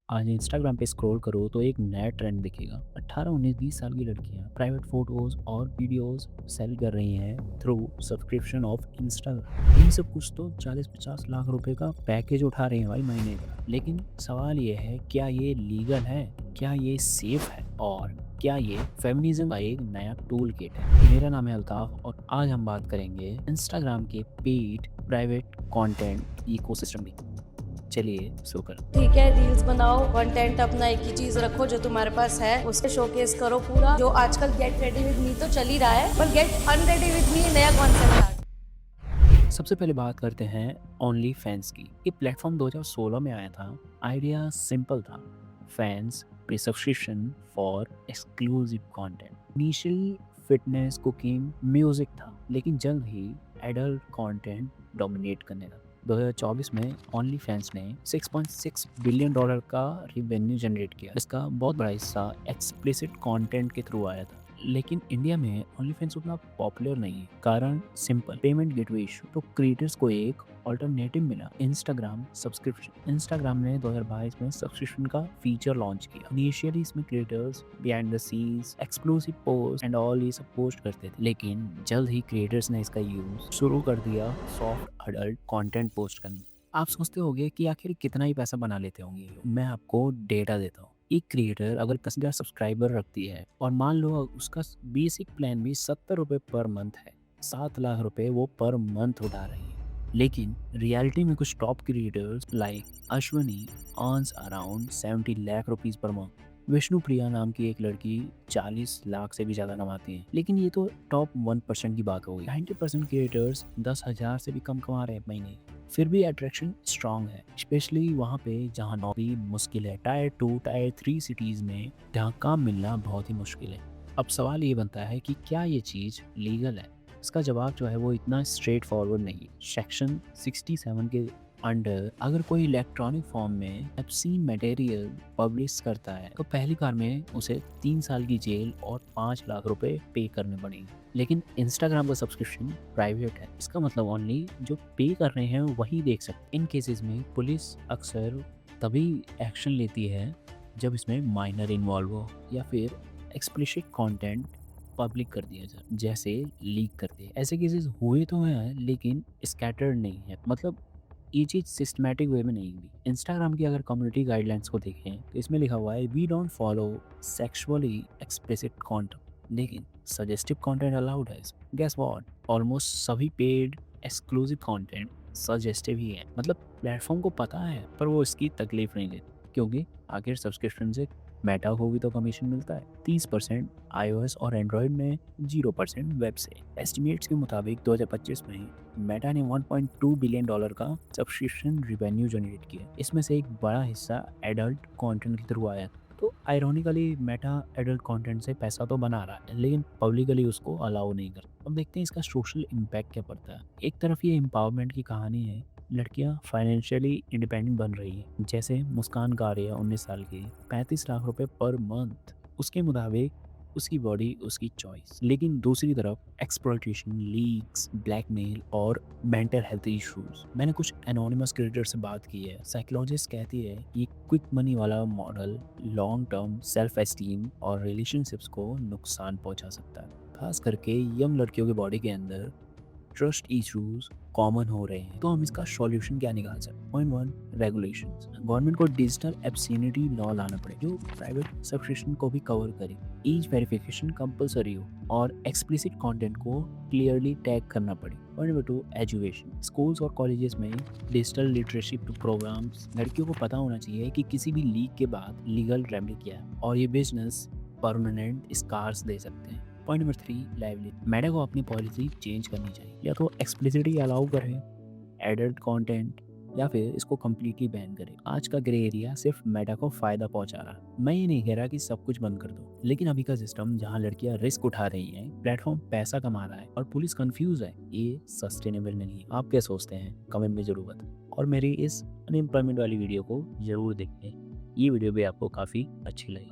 आज इंस्टाग्राम पे स्क्रॉल करो तो एक नया ट्रेंड दिखेगा। 18, 19, 20 साल की लड़कियां प्राइवेट फोटोज और वीडियोस सेल कर रही हैं थ्रू सब्सक्रिप्शन ऑफ इंस्टाग्राम। इन सब कुछ तो 40-50 लाख रुपए का पैकेज उठा रहे हैं भाई महीने का। लेकिन सवाल ये है, क्या ये लीगल है? क्या ये सेफ है? और क्या ये फेमिनिज्म का एक नया टूल किट है? मेरा नाम है अल्ताफ और आज हम बात करेंगे इंस्टाग्राम के पेड प्राइवेट कंटेंट इकोसिस्टम की। चलिए शुरू करते हैं। ठीक है, रील्स बनाओ, कंटेंट अपना एक ही चीज रखो जो तुम्हारे पास है, उससे शोकेस करो पूरा। जो आजकल गेट रेडी विद मी तो चल ही रहा है, पर गेट अनरेडी विद मी नया कॉन्सेप्ट आ। सबसे पहले बात करते हैं ओनली फैंस की। ये प्लेटफॉर्म 2016 में आया था। आइडिया सिंपल था, फैंस पे subscription for exclusive content. Initially fitness, cooking, music था, लेकिन जल्द ही एडल्ट कंटेंट डोमिनेट करने लगा। 2024 में ओनली फैंस ने $6.6 बिलियन का रिवेन्यू जनरेट किया। इसका बहुत बड़ा हिस्सा एक्सप्लिसिट कंटेंट के थ्रू आया था। लेकिन इंडिया में ओनली फैंस उतना पॉपुलर नहीं है। कारण सिंपल, पेमेंट गेटवे इशू। तो क्रिएटर्स को एक ऑल्टरनेटिव मिला, इंस्टाग्राम सब्सक्रिप्शन। इंस्टाग्राम ने 2022 में सब्सक्रिप्शन का फीचर लॉन्च किया। इनिशियली इसमें creators behind the scenes, exclusive post and all ये सब पोस्ट करते थे, लेकिन जल्द ही क्रिएटर्स ने इसका यूज शुरू कर दिया सॉफ्ट अडल्ट कंटेंट पोस्ट करने। आप सोचते होंगे कि आखिर कितना ही पैसा बना लेते होंगे। मैं आपको डेटा देता हूँ। एक क्रिएटर अगर 10,000 सब्सक्राइबर रखती है और मान लो उसका बेसिक प्लान भी 70 रुपये पर मंथ है, 7 लाख रुपए वो पर मंथ उठा रही है। लेकिन रियलिटी में कुछ top creators like Ashwani earns around 70 lakh rupees per month. Vishnu Priya नाम की एक लड़की 40 लाख से भी ज़्यादा कमाती है। लेकिन ये तो टॉप 1% की बात हो गई। 90% क्रिएटर्स 10,000 से भी कम कमा रहे हैं महीने। फिर भी अट्रैक्शन स्ट्रांग है, स्पेशली वहाँ पे जहाँ नौकरी मुश्किल है। टायर 2, टायर 3 सिटीज़ में जहाँ काम मिलना बहुत ही मुश्किल है। अब सवाल ये बनता है कि क्या ये चीज़ लीगल है? इसका जवाब जो है वो इतना स्ट्रेट फॉरवर्ड नहीं है। सेक्शन 67 के अंडर अगर कोई इलेक्ट्रॉनिक फॉर्म में ऑब्स्सीन मटेरियल पब्लिश करता है तो पहली बार में उसे 3 साल की जेल और 5 लाख रुपए पे करने पड़ेंगे। लेकिन इंस्टाग्राम का सब्सक्रिप्शन प्राइवेट है, इसका मतलब ओनली जो पे कर रहे हैं वही देख सकते। इन केसेस में पुलिस अक्सर तभी एक्शन लेती है जब इसमें माइनर इन्वॉल्व हो या फिर एक्सप्लिसिट कंटेंट पब्लिक कर दिया जाए, जैसे लीक कर दिए। ऐसे केसेस हुए तो हैं लेकिन स्कैटर्ड नहीं है, मतलब ये चीज़ सिस्टमैटिक वे में नहीं हुई। इंस्टाग्राम की अगर कम्युनिटी गाइडलाइंस को देखें तो इसमें लिखा हुआ है we don't follow sexually explicit content, लेकिन सजेस्टिव कंटेंट अलाउड है। गेस व्हाट, ऑलमोस्ट सभी पेड एक्सक्लूसिव कंटेंट सजेस्टिव ही है। मतलब प्लेटफॉर्म को पता है पर वो इसकी तकलीफ नहीं लेते, क्योंकि आखिर सब्सक्रिप्शन से मेटा को भी तो कमीशन मिलता है। 30% iOS और एंड्रॉयड में, 0% वेब से। एस्टिमेट्स के मुताबिक 2025 में मेटा ने $1.2 बिलियन का सब्सक्रिप्शन रिवेन्यू जनरेट किया। इसमें से एक बड़ा हिस्सा एडल्ट कंटेंट के थ्रू आया। तो आयरॉनिकली मेटा एडल्ट कंटेंट से पैसा तो बना रहा है, लेकिन पब्लिकली उसको अलाउ नहीं करता। अब देखते हैं इसका सोशल इम्पैक्ट क्या पड़ता है। एक तरफ ये एम्पावरमेंट की कहानी है, लड़कियां फाइनेंशियली इंडिपेंडेंट बन रही है। जैसे मुस्कान कारिया 19 साल की, 35 लाख रुपए पर मंथ। उसके मुताबिक उसकी बॉडी उसकी चॉइस। लेकिन दूसरी तरफ एक्सप्लॉयटेशन, लीक्स, ब्लैकमेल और मेंटल हेल्थ इश्यूज। मैंने कुछ एनोनिमस क्रिएटर से बात की है। साइकोलॉजिस्ट कहती है कि क्विक मनी वाला model long term self esteem और रिलेशनशिप्स को नुकसान पहुंचा सकता है। खास करके यंग लड़कियों के बॉडी के अंदर ट्रस्ट इश्यूज कॉमन हो रहे हैं। तो हम इसका सॉल्यूशन क्या निकाल सकते? Point 1, regulations. गवर्नमेंट को डिजिटल एब्सिनिटी लॉ लाना पड़े जो प्राइवेट सब्सक्रिप्शन को भी कवर करे। एज वेरिफिकेशन कंपलसरी हो और एक्सप्लिसिट कंटेंट को क्लियरली टैग करना पड़े। Point number 2, education. स्कूल्स और कॉलेजेस में डिजिटल लिटरेसी प्रोग्राम्स। लड़कियों को पता होना चाहिए कि किसी भी लीक के बाद लीगल रेमेडी क्या है और ये बिजनेस परमानेंट स्कार्स दे सकते हैं। Point number 3, livelihood. मेटा को अपनी पॉलिसी चेंज करनी चाहिए, या तो एक्सप्लिसिटली अलाउ करें एडल्ट कंटेंट या फिर इसको कम्प्लीटली बैन करें। आज का ग्रे एरिया सिर्फ मेटा को फायदा पहुंचा रहा है। मैं ये नहीं कह रहा कि सब कुछ बंद कर दो, लेकिन अभी का सिस्टम जहां लड़कियां रिस्क उठा रही हैं, प्लेटफॉर्म पैसा कमा रहा है और पुलिस कंफ्यूज है, ये सस्टेनेबल नहीं है। आप क्या सोचते हैं कमेंट में जरूर बताएं और मेरी इस अनएम्प्लॉयमेंट वाली वीडियो को जरूर देखें। ये वीडियो भी आपको काफ़ी अच्छी लगी।